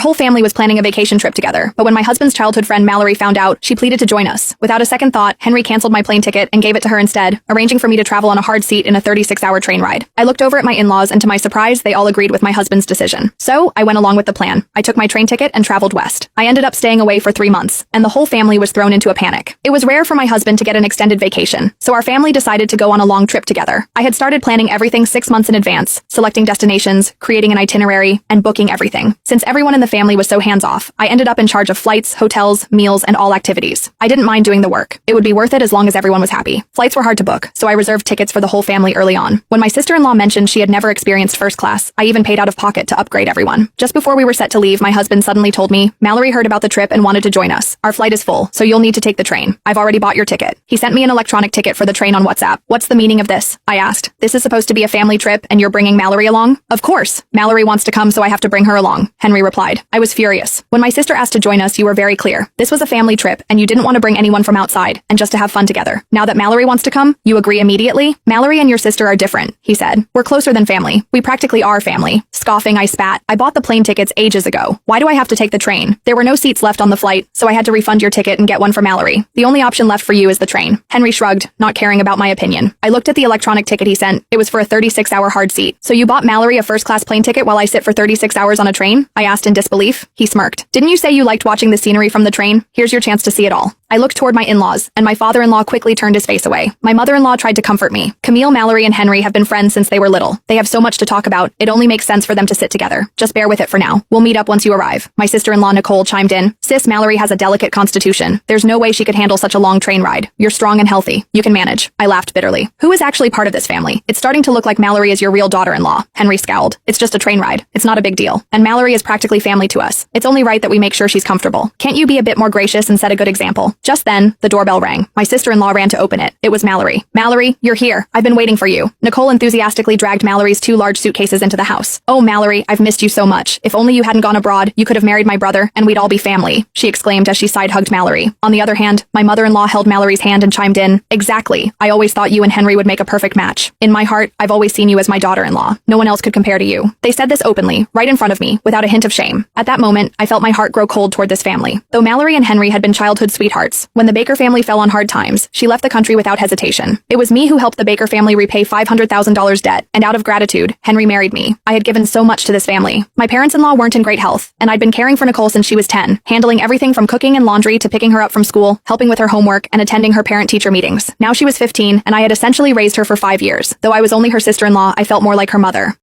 Our whole family was planning a vacation trip together, but when my husband's childhood friend Mallory found out, she pleaded to join us. Without a second thought, Henry canceled my plane ticket and gave it to her instead, arranging for me to travel on a hard seat in a 36-hour train ride. I looked over at my in-laws, and to my surprise, they all agreed with my husband's decision. So, I went along with the plan. I took my train ticket and traveled west. I ended up staying away for 3 months, and the whole family was thrown into a panic. It was rare for my husband to get an extended vacation, so our family decided to go on a long trip together. I had started planning everything 6 months in advance, selecting destinations, creating an itinerary, and booking everything. Since everyone in the family was so hands-off, I ended up in charge of flights, hotels, meals, and all activities. I didn't mind doing the work. It would be worth it as long as everyone was happy. Flights were hard to book, so I reserved tickets for the whole family early on. When my sister-in-law mentioned she had never experienced first class, I even paid out of pocket to upgrade everyone. Just before we were set to leave, my husband suddenly told me, "Mallory heard about the trip and wanted to join us. Our flight is full, so you'll need to take the train. I've already bought your ticket." He sent me an electronic ticket for the train on WhatsApp. "What's the meaning of this?" I asked. "This is supposed to be a family trip, and you're bringing Mallory along?" "Of course. Mallory wants to come, so I have to bring her along," Henry replied. I was furious. "When my sister asked to join us, you were very clear. This was a family trip, and you didn't want to bring anyone from outside, and just to have fun together. Now that Mallory wants to come, you agree immediately?" "Mallory and your sister are different," he said. "We're closer than family. We practically are family." Scoffing, I spat. "I bought the plane tickets ages ago. Why do I have to take the train? There were no seats left on the flight, so I had to refund your ticket and get one for Mallory. The only option left for you is the train." Henry shrugged, not caring about my opinion. I looked at the electronic ticket he sent. It was for a 36-hour hard seat. "So you bought Mallory a first-class plane ticket while I sit for 36 hours on a train?" I asked in disbelief. He smirked. "Didn't you say you liked watching the scenery from the train? Here's your chance to see it all." I looked toward my in-laws, and my father-in-law quickly turned his face away. My mother-in-law tried to comfort me. "Camille, Mallory, and Henry have been friends since they were little. They have so much to talk about. It only makes sense for them to sit together. Just bear with it for now. We'll meet up once you arrive." My sister-in-law Nicole chimed in. "Sis, Mallory has a delicate constitution. There's no way she could handle such a long train ride. You're strong and healthy. You can manage." I laughed bitterly. "Who is actually part of this family? It's starting to look like Mallory is your real daughter-in-law." Henry scowled. "It's just a train ride. It's not a big deal. And Mallory is practically family to us. It's only right that we make sure she's comfortable. Can't you be a bit more gracious and set a good example?" Just then, the doorbell rang. My sister-in-law ran to open it. It was Mallory. "Mallory, you're here. I've been waiting for you." Nicole enthusiastically dragged Mallory's 2 large suitcases into the house. "Oh, Mallory, I've missed you so much. If only you hadn't gone abroad, you could have married my brother, and we'd all be family," she exclaimed as she side-hugged Mallory. On the other hand, my mother-in-law held Mallory's hand and chimed in. "Exactly. I always thought you and Henry would make a perfect match. In my heart, I've always seen you as my daughter-in-law. No one else could compare to you." They said this openly, right in front of me, without a hint of shame. At that moment, I felt my heart grow cold toward this family. Though Mallory and Henry had been childhood sweethearts, when the Baker family fell on hard times, she left the country without hesitation. It was me who helped the Baker family repay $500,000 debt, and out of gratitude, Henry married me. I had given so much to this family. My parents-in-law weren't in great health, and I'd been caring for Nicole since she was 10, handling everything from cooking and laundry to picking her up from school, helping with her homework, and attending her parent-teacher meetings. Now she was 15, and I had essentially raised her for 5 years. Though I was only her sister-in-law, I felt more like her mother.